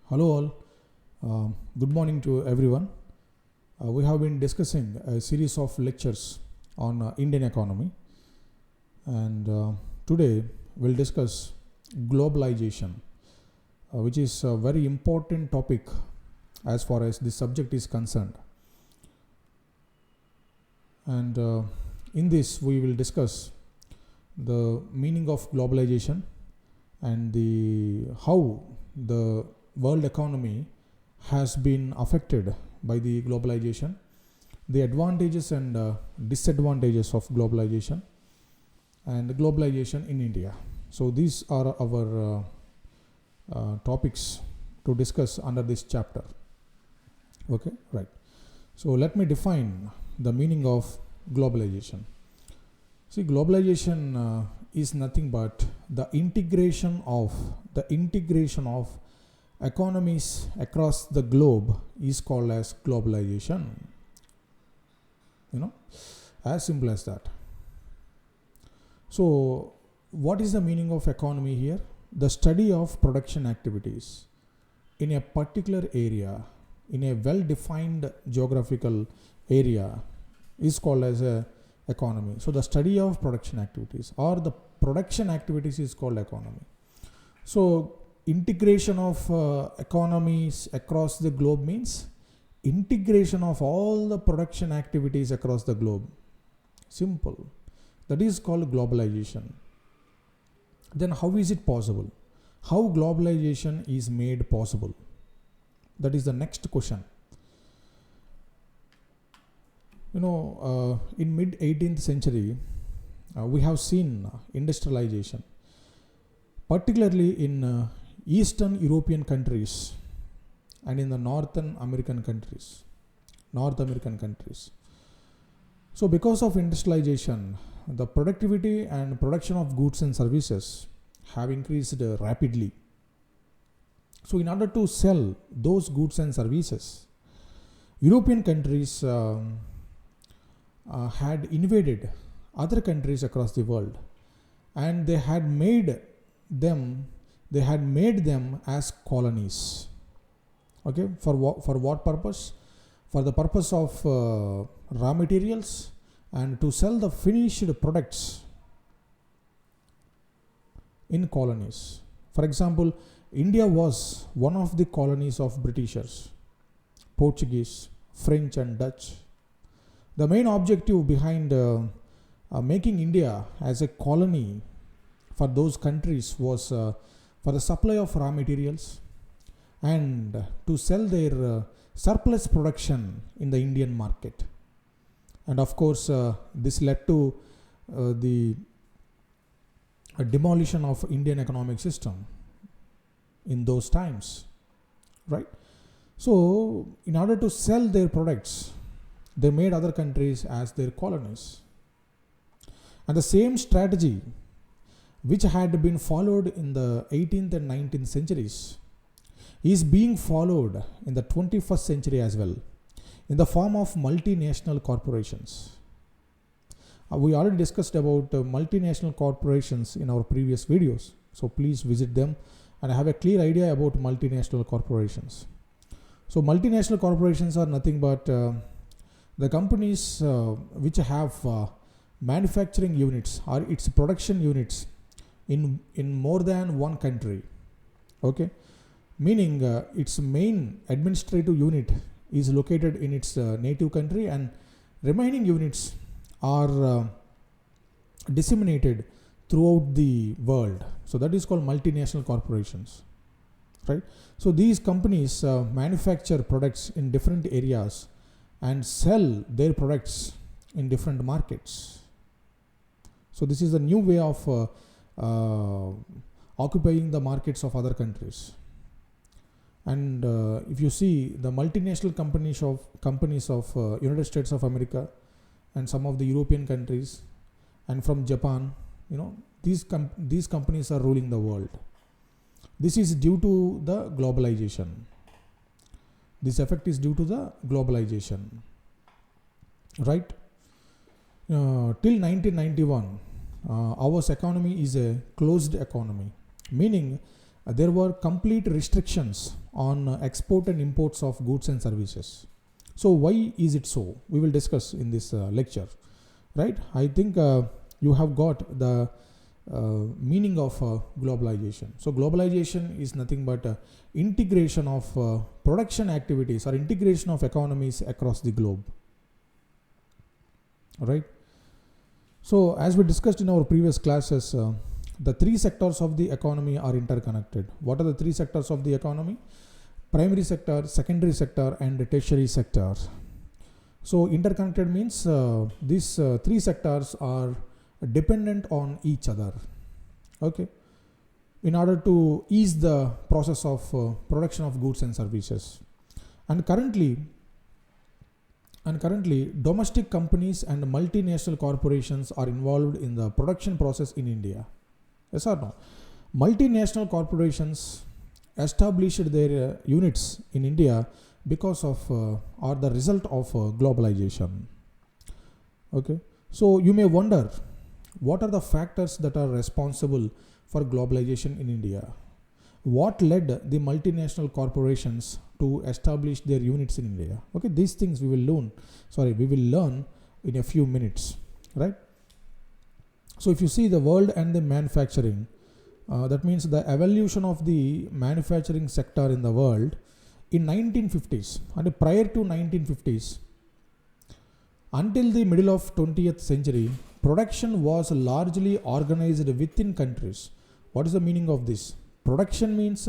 Hello all, good morning to everyone. We have been discussing a series of lectures on Indian economy, and today we'll discuss globalization, which is a very important topic as far as this subject is concerned. And in this we will discuss the meaning of globalization and how the world economy has been affected by the globalization, the advantages and disadvantages of globalization, and globalization in India. So these are our topics to discuss under this chapter. Okay, right. So let me define the meaning of globalization. See, globalization is nothing but the integration of economies across the globe is called as globalization. As simple as that. So what is the meaning of economy here? The study of production activities in a particular area, in a well-defined geographical area, is called as a economy. So the study of production activities or the production activities is called economy. So integration of economies across the globe means integration of all the production activities across the globe. Simple. That is called globalization. Then how is it possible? How globalization is made possible? That is the next question. In mid 18th century, we have seen industrialization, particularly in Eastern European countries and in the North American countries. So because of industrialization, the productivity and production of goods and services have increased rapidly. So in order to sell those goods and services, European countries had invaded other countries across the world, and they had made them as colonies. Okay, for what purpose? For the purpose of raw materials and to sell the finished products in colonies. For example, India was one of the colonies of Britishers, Portuguese, French and Dutch. The main objective behind making India as a colony for those countries was for the supply of raw materials and to sell their surplus production in the Indian market. And of course, this led to the demolition of Indian economic system in those times, right? So in order to sell their products, they made other countries as their colonies. And the same strategy which had been followed in the 18th and 19th centuries is being followed in the 21st century as well, in the form of multinational corporations. We already discussed about multinational corporations in our previous videos, so please visit them and have a clear idea about multinational corporations. So multinational corporations are nothing but the companies which have manufacturing units or its production units in more than one country. Okay, meaning its main administrative unit is located in its native country and remaining units are disseminated throughout the world. So that is called multinational corporations, right? So these companies manufacture products in different areas and sell their products in different markets. So this is a new way of occupying the markets of other countries. And if you see the multinational companies of United States of America and some of the European countries and from Japan, these companies are ruling the world. This is due to the globalization. This effect is due to the globalization, right? Till 1991, our economy is a closed economy, meaning there were complete restrictions on export and imports of goods and services. So why is it so? We will discuss in this lecture, right? I think you have got the meaning of globalization. So globalization is nothing but integration of production activities or integration of economies across the globe. All right. So as we discussed in our previous classes, the three sectors of the economy are interconnected. What are the three sectors of the economy? Primary sector, secondary sector, and tertiary sector. So interconnected means these three sectors are dependent on each other, okay, in order to ease the process of production of goods and services. And currently domestic companies and multinational corporations are involved in the production process in India. Yes or no? Multinational corporations established their units in India because of or the result of globalization. Okay, so you may wonder, what are the factors that are responsible for globalization in India? What led the multinational corporations to establish their units in India? Okay, these things we will learn in a few minutes, right? So if you see the world and the manufacturing, that means the evolution of the manufacturing sector in the world in 1950s and prior to 1950s until the middle of 20th century, production was largely organized within countries. What is the meaning of this? Production means,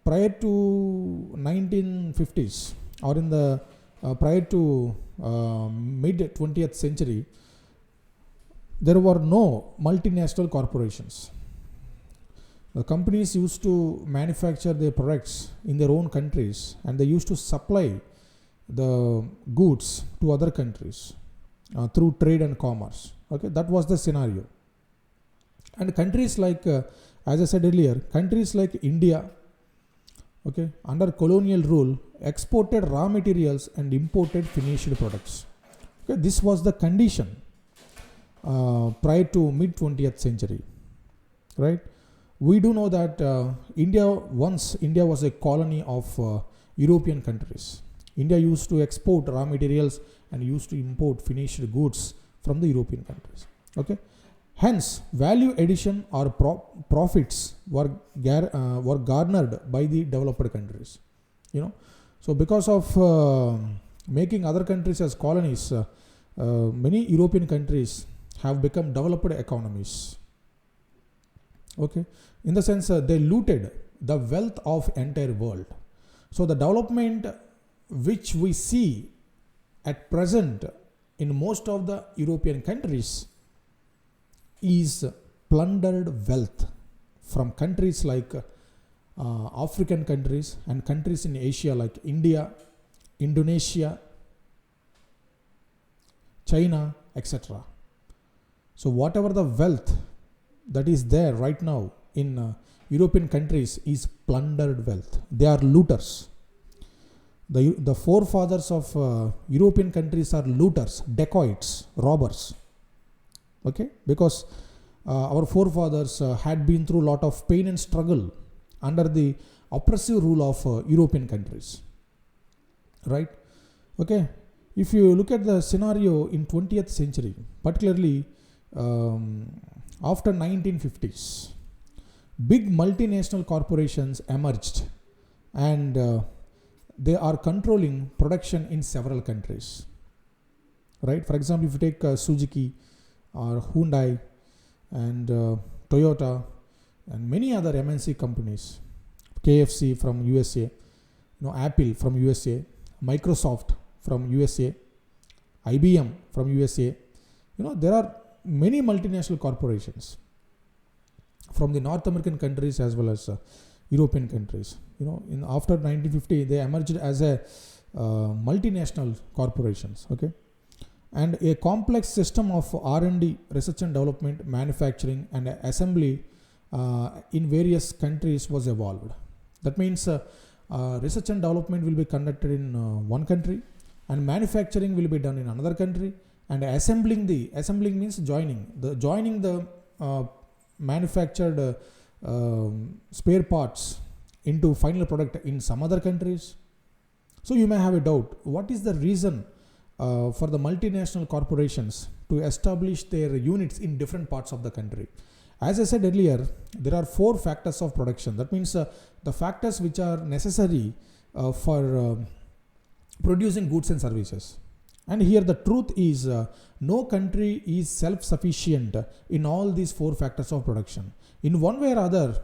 prior to 1950s or in the prior to mid 20th century, there were no multinational corporations. The companies used to manufacture their products in their own countries, and they used to supply the goods to other countries through trade and commerce. Okay, that was the scenario. And countries like, as I said earlier, countries like India, okay, under colonial rule, exported raw materials and imported finished products. Okay, this was the condition prior to mid 20th century, right? We do know that India was a colony of European countries. India used to export raw materials and used to import finished goods from the European countries. Okay, hence value addition or profits were garnered by the developed countries. So because of making other countries as colonies, many European countries have become developed economies. Okay, in the sense they looted the wealth of entire world. So the development which we see at present in most of the European countries is plundered wealth from countries like African countries and countries in Asia like India, Indonesia, China, etc. So whatever the wealth that is there right now in European countries is plundered wealth. They are looters. The forefathers of European countries are looters, dacoits, robbers. Okay, because our forefathers had been through a lot of pain and struggle under the oppressive rule of European countries, right? Okay, if you look at the scenario in 20th century, particularly after 1950s, big multinational corporations emerged and they are controlling production in several countries, right? For example, if you take Suzuki or Hyundai and Toyota and many other MNC companies, KFC from USA, Apple from USA, Microsoft from USA, IBM from USA, there are many multinational corporations from the North American countries as well as European countries. After 1950, they emerged as a multinational corporations. Okay, and a complex system of R&D, research and development, manufacturing, and assembly in various countries was evolved. That means research and development will be conducted in one country, and manufacturing will be done in another country, and assembling means joining the manufactured spare parts into final product in some other countries. So you may have a doubt, what is the reason for the multinational corporations to establish their units in different parts of the country? As I said earlier, there are 4 factors of production. That means the factors which are necessary for producing goods and services. And here the truth is no country is self-sufficient in all these 4 factors of production. In one way or other,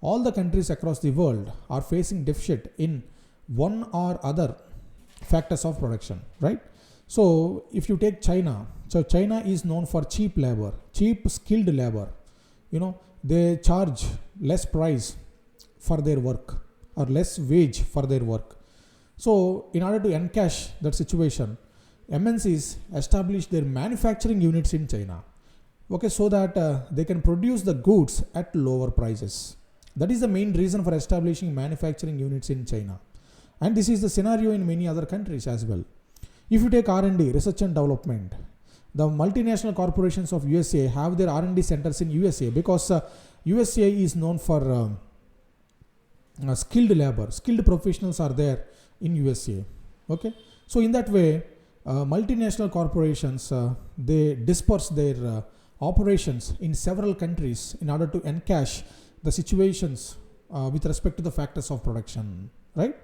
all the countries across the world are facing deficit in one or other factors of production, right? So if you take China, so China is known for cheap labor, cheap skilled labor. They charge less price for their work or less wage for their work. So in order to encash that situation, MNCs establish their manufacturing units in China, so that they can produce the goods at lower prices. That is the main reason for establishing manufacturing units in China. And this is the scenario in many other countries as well. If you take R&D, research and development, the multinational corporations of USA have their R&D centers in USA because USA is known for skilled labor. Skilled professionals are there in USA. So in that way, multinational corporations, they disperse their operations in several countries in order to encash the situations with respect to the factors of production, right?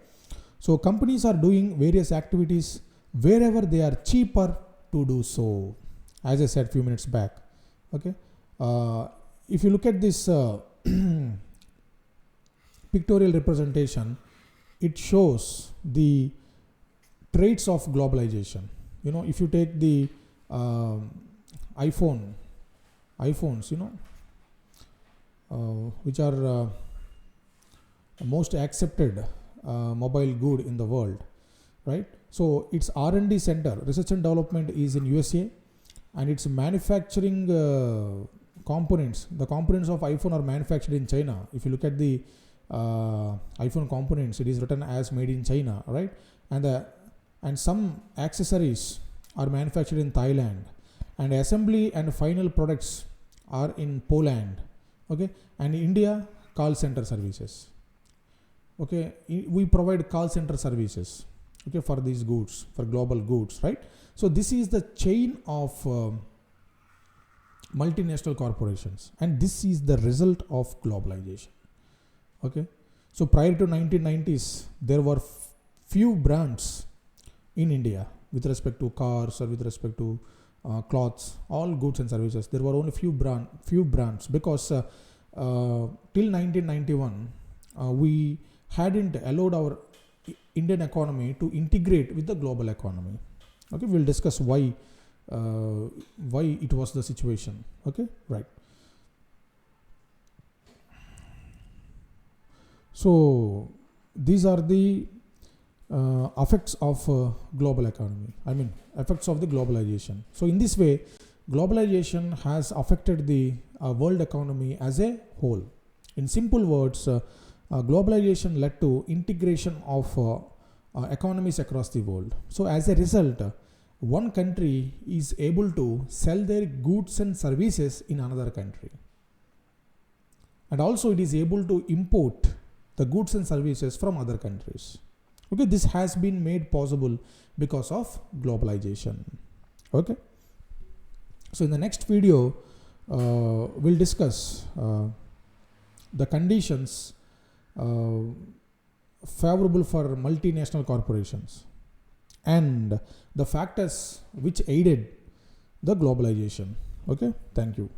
So companies are doing various activities wherever they are cheaper to do so, as I said a few minutes back. If you look at this pictorial representation, it shows the traits of globalization. If you take the iPhones, which are most accepted mobile good in the world, right? So its R&D center, research and development, is in USA, and its manufacturing components, the components of iPhone are manufactured in China. If you look at the iPhone components, it is written as made in China, right? And some accessories are manufactured in Thailand, and assembly and final products are in Poland. And in India, call center services. We provide call center services for these goods, for global goods, right? So this is the chain of multinational corporations, and this is the result of globalization. So prior to 1990s, there were few brands in India with respect to cars or with respect to clothes, all goods and services. There were only few brands because till 1991 we hadn't allowed our Indian economy to integrate with the global economy. We'll discuss why it was the situation. Right. So these are the effects of global economy. Effects of the globalization. So in this way, globalization has affected the world economy as a whole. In simple words, globalization led to integration of economies across the world. So as a result, one country is able to sell their goods and services in another country, and also it is able to import the goods and services from other countries. This has been made possible because of globalization. So in the next video, we'll discuss the conditions favorable for multinational corporations and the factors which aided the globalization. Thank you.